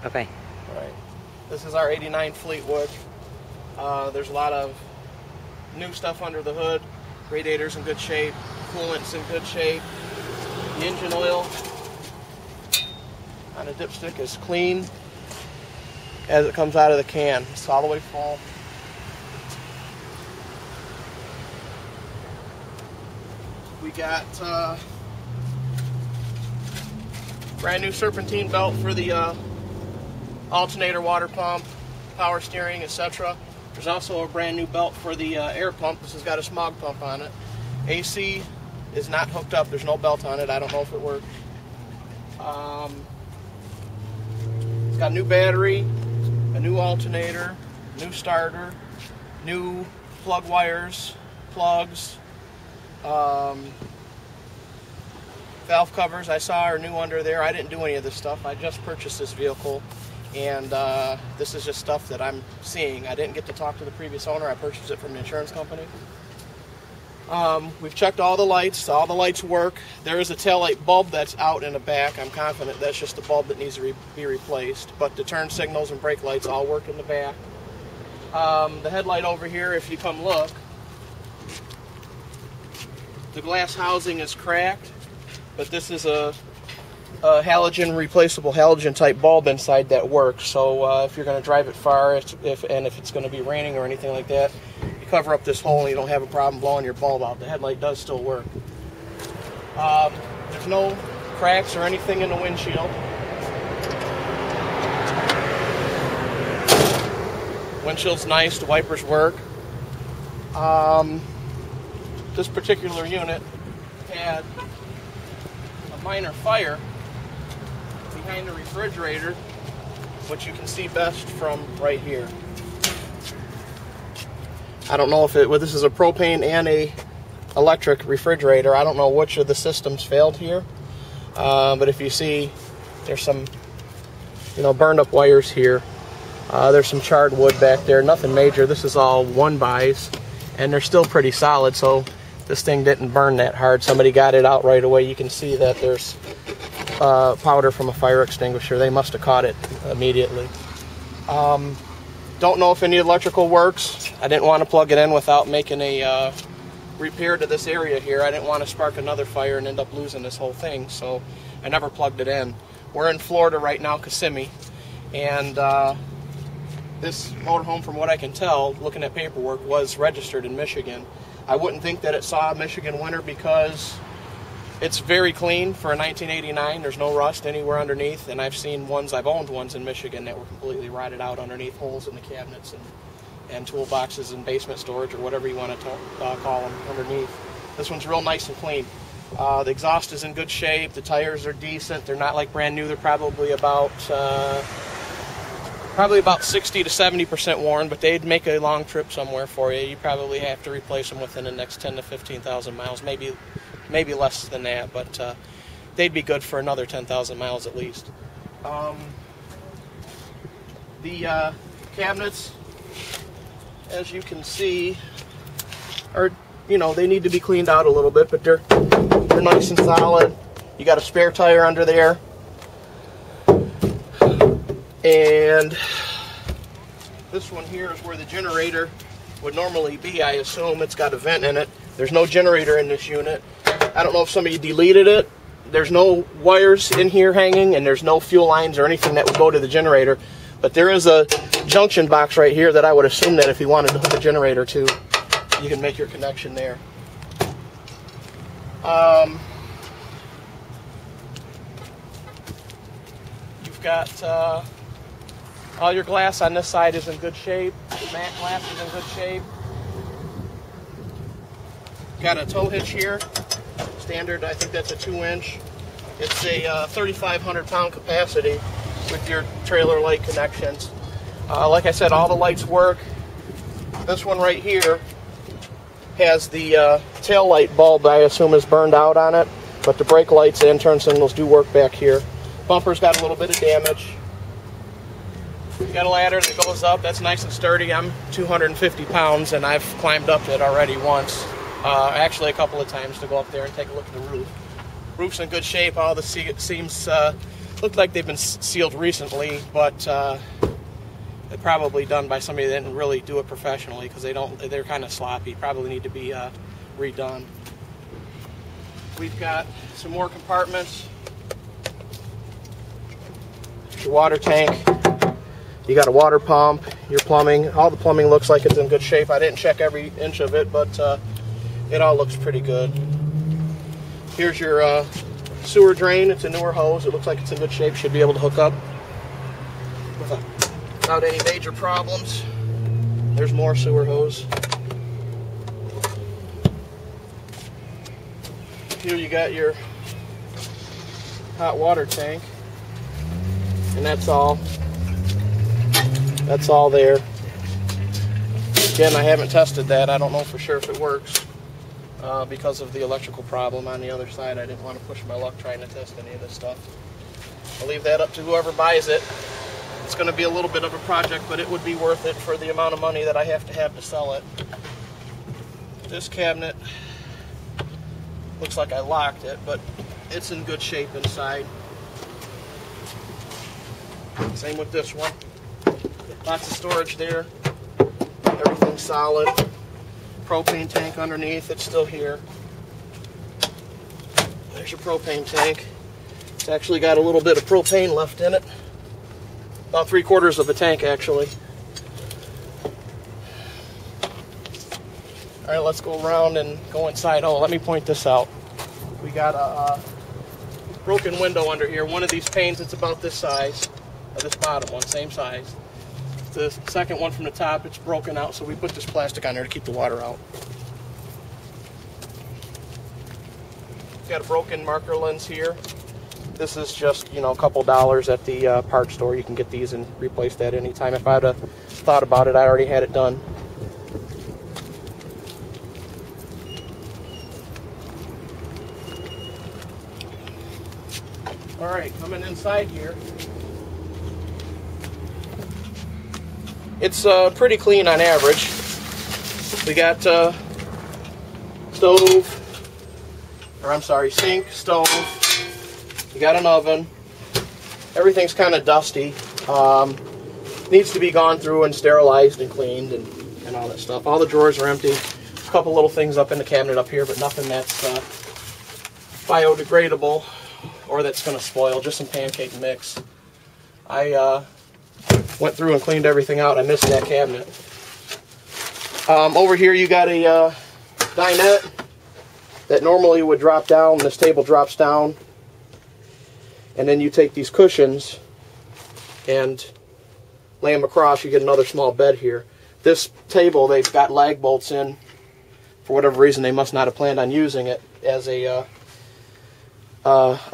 Okay. All right. This is our 89 Fleetwood. There's a lot of new stuff under the hood. Radiator's in good shape. Coolant's in good shape. The engine oil on the dipstick is clean as it comes out of the can. It's all the way full. We got brand new serpentine belt for the alternator, water pump, power steering, etc. There's also a brand new belt for the air pump. This has got a smog pump on it. AC is not hooked up. There's no belt on it. I don't know if it works. It's got a new battery, a new alternator, new starter, new plug wires, plugs, valve covers I saw are new under there. I didn't do any of this stuff. I just purchased this vehicle, and this is just stuff that I'm seeing. I didn't get to talk to the previous owner. I purchased it from the insurance company. We've checked all the lights. All the lights work. There is a taillight bulb that's out in the back. I'm confident that's just the bulb that needs to be replaced. But the turn signals and brake lights all work in the back. The headlight over here, if you come look, the glass housing is cracked, but this is a halogen, replaceable halogen type bulb inside that works. So if you're going to drive it far, if it's going to be raining or anything like that, you cover up this hole and you don't have a problem blowing your bulb out. The headlight does still work. There's no cracks or anything in the windshield. Windshield's nice, the wipers work. This particular unit had a minor fire behind the refrigerator, which you can see best from right here. I don't know if this is a propane and a electric refrigerator. I don't know which of the systems failed here, but if you see, there's some burned up wires here. There's some charred wood back there. Nothing major. This is all one buys, and they're still pretty solid, so this thing didn't burn that hard. Somebody got it out right away. You can see that there's powder from a fire extinguisher. They must have caught it immediately. Don't know if any electrical works. I didn't want to plug it in without making a repair to this area here. I didn't want to spark another fire and end up losing this whole thing, so I never plugged it in. We're in Florida right now, Kissimmee, and this motorhome, from what I can tell, looking at paperwork, was registered in Michigan. I wouldn't think that it saw a Michigan winter because it's very clean for a 1989. There's no rust anywhere underneath, and I've owned ones in Michigan that were completely rotted out underneath, holes in the cabinets and toolboxes and basement storage, or whatever you want to call them, underneath. This one's real nice and clean. The exhaust is in good shape. The tires are decent. They're not like brand new. They're probably about 60 to 70% worn, but they'd make a long trip somewhere for you. You probably have to replace them within the next 10 to 15,000 miles, maybe less than that, but they'd be good for another 10,000 miles at least. The cabinets, as you can see, are, they need to be cleaned out a little bit, but they're nice and solid. You got a spare tire under there. And this one here is where the generator would normally be, I assume. It's got a vent in it. There's no generator in this unit. I don't know if somebody deleted it. There's no wires in here hanging, and there's no fuel lines or anything that would go to the generator. But there is a junction box right here that I would assume that if you wanted to hook a generator to, you can make your connection there. You've got all your glass on this side is in good shape. The matte glass is in good shape. Got a tow hitch here. Standard, I think that's a 2-inch. It's a 3,500 pound capacity with your trailer light connections. Like I said, all the lights work. This one right here has the tail light bulb, I assume, is burned out on it, but the brake lights and turn signals do work back here. Bumper's got a little bit of damage. Got a ladder that goes up. That's nice and sturdy. I'm 250 pounds, and I've climbed up it already once. Actually, a couple of times to go up there and take a look at the roof. Roof's in good shape. All the seams Looked like they've been sealed recently, but they're probably done by somebody that didn't really do it professionally, because they're kind of sloppy. Probably need to be redone. We've got some more compartments. Your water tank. You got a water pump, your plumbing. All the plumbing looks like it's in good shape. I didn't check every inch of it, but it all looks pretty good. Here's your sewer drain. It's a newer hose. It looks like it's in good shape. Should be able to hook up without any major problems. There's more sewer hose. Here you got your hot water tank, and that's all there. Again, I haven't tested that. I don't know for sure if it works because of the electrical problem on the other side. I didn't want to push my luck trying to test any of this stuff. I'll leave that up to whoever buys it. It's going to be a little bit of a project, but it would be worth it for the amount of money that I have to sell it. This cabinet looks like I locked it, but it's in good shape inside. Same with this one. Lots of storage there. Everything's solid. Propane tank underneath, it's still here. There's your propane tank. It's actually got a little bit of propane left in it. About 3/4 of the tank, actually. Alright, let's go around and go inside. Oh, let me point this out. We got a broken window under here. One of these panes, it's about this size. This bottom one, same size. The second one from the top, it's broken out, so we put this plastic on there to keep the water out. Got a broken marker lens here. This is just, you know, a couple dollars at the parts store. You can get these and replace that anytime. If I'd have thought about it, I already had it done. Alright, coming inside here. It's pretty clean on average. We got sink, stove. We got an oven. Everything's kind of dusty. Needs to be gone through and sterilized and cleaned and all that stuff. All the drawers are empty. A couple little things up in the cabinet up here, but nothing that's biodegradable or that's going to spoil. Just some pancake mix. I went through and cleaned everything out. I missed that cabinet. Over here you got a dinette that normally would drop down. This table drops down. And then you take these cushions and lay them across. You get another small bed here. This table, they've got lag bolts in. For whatever reason, they must not have planned on using it as a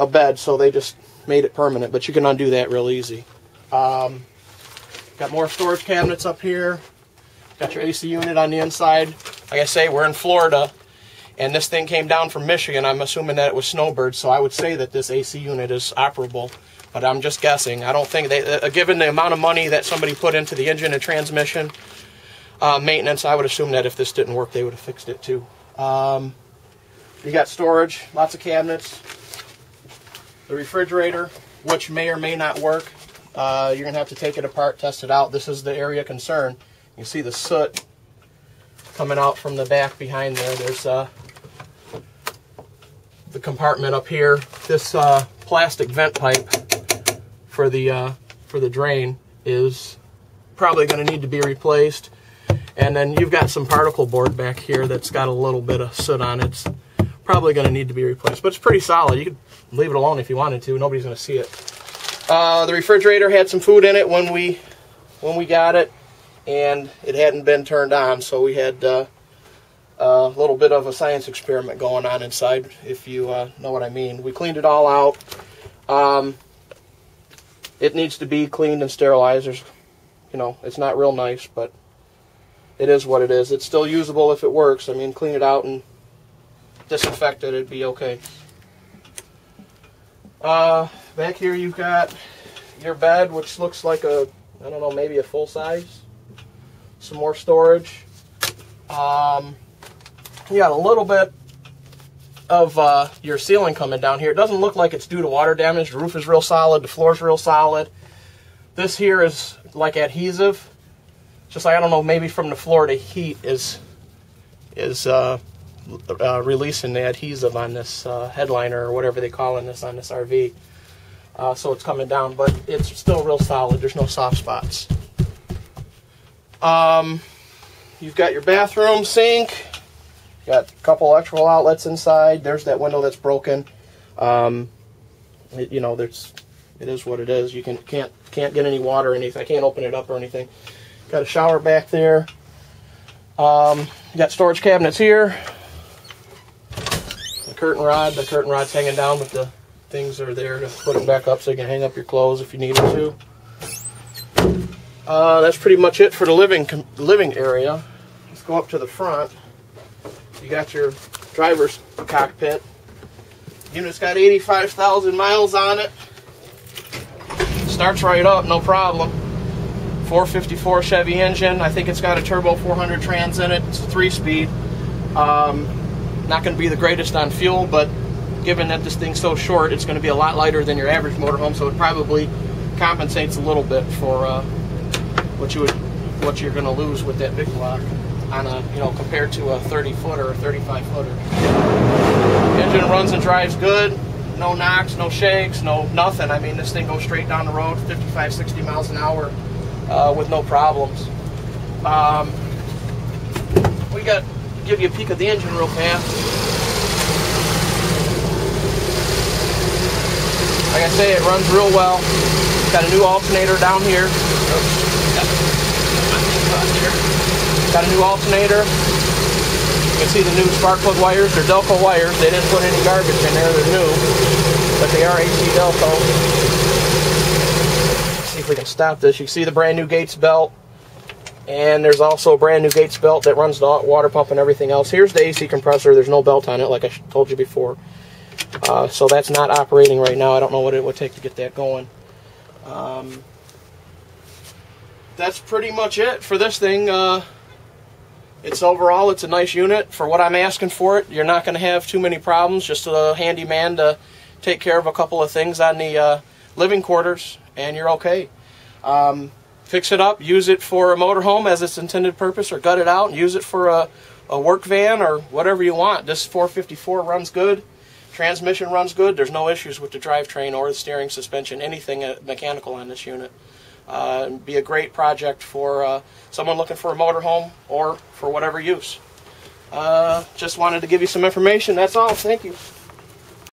bed, so they just made it permanent. But you can undo that real easy. Got more storage cabinets up here. Got your AC unit on the inside. Like I say, we're in Florida, and this thing came down from Michigan. I'm assuming that it was snowbird, so I would say that this AC unit is operable, but I'm just guessing. I don't think they, given the amount of money that somebody put into the engine and transmission maintenance, I would assume that if this didn't work, they would have fixed it too. You got storage, lots of cabinets. The refrigerator, which may or may not work. You're going to have to take it apart, test it out. This is the area of concern. You see the soot coming out from the back behind there. There's the compartment up here. This plastic vent pipe for the drain is probably going to need to be replaced. And then you've got some particle board back here that's got a little bit of soot on it. It's probably going to need to be replaced, but it's pretty solid. You could leave it alone if you wanted to. Nobody's going to see it. The refrigerator had some food in it when we got it, and it hadn't been turned on, so we had a little bit of a science experiment going on inside, if you know what I mean. We cleaned it all out. It needs to be cleaned and sterilized. There's, you know, it's not real nice, but it is what it is. It's still usable if it works. I mean, clean it out and disinfect it, it'd be okay. Back here you've got your bed, which looks like a, I don't know, maybe a full size. Some more storage. You got a little bit of your ceiling coming down here. It doesn't look like it's due to water damage. The roof is real solid. The floor is real solid. This here is like adhesive. Just like, I don't know, maybe from the Florida heat is releasing the adhesive on this headliner or whatever they call on this RV. So it's coming down, but it's still real solid. There's no soft spots. You've got your bathroom sink. Got a couple electrical outlets inside. There's that window that's broken. You know, it is what it is. You can't get any water or anything. I can't open it up or anything. Got a shower back there. You got storage cabinets here. The curtain rod's hanging down, but the things are there to put it back up so you can hang up your clothes if you needed to. That's pretty much it for the living area. Let's go up to the front. You got your driver's cockpit. Unit's got 85,000 miles on it. Starts right up, no problem. 454 Chevy engine. I think it's got a turbo 400 trans in it. It's a 3-speed. Not going to be the greatest on fuel, but given that this thing's so short, it's going to be a lot lighter than your average motorhome, so it probably compensates a little bit for what you're going to lose with that big block on a, you know, compared to a 30-footer or 35-footer. Engine runs and drives good. No knocks, no shakes, no nothing. I mean, this thing goes straight down the road, 55, 60 miles an hour with no problems. We got give you a peek of the engine real fast. Like I say, it runs real well. Got a new alternator down here. Got a new alternator. You can see the new spark plug wires. They're Delco wires. They didn't put any garbage in there. They're new, but they are AC Delco. Let's see if we can stop this. You can see the brand new Gates belt. And there's also a brand new Gates belt that runs the water pump and everything else. Here's the AC compressor. There's no belt on it, like I told you before. So that's not operating right now. I don't know what it would take to get that going. That's pretty much it for this thing. It's overall, it's a nice unit. For what I'm asking for it, you're not going to have too many problems. Just a handyman to take care of a couple of things on the living quarters, and you're okay. Fix it up, use it for a motorhome as its intended purpose, or gut it out and use it for a work van or whatever you want. This 454 runs good. Transmission runs good. There's no issues with the drivetrain or the steering, suspension, anything mechanical on this unit. It'd be a great project for someone looking for a motorhome or for whatever use. Just wanted to give you some information. That's all. Thank you.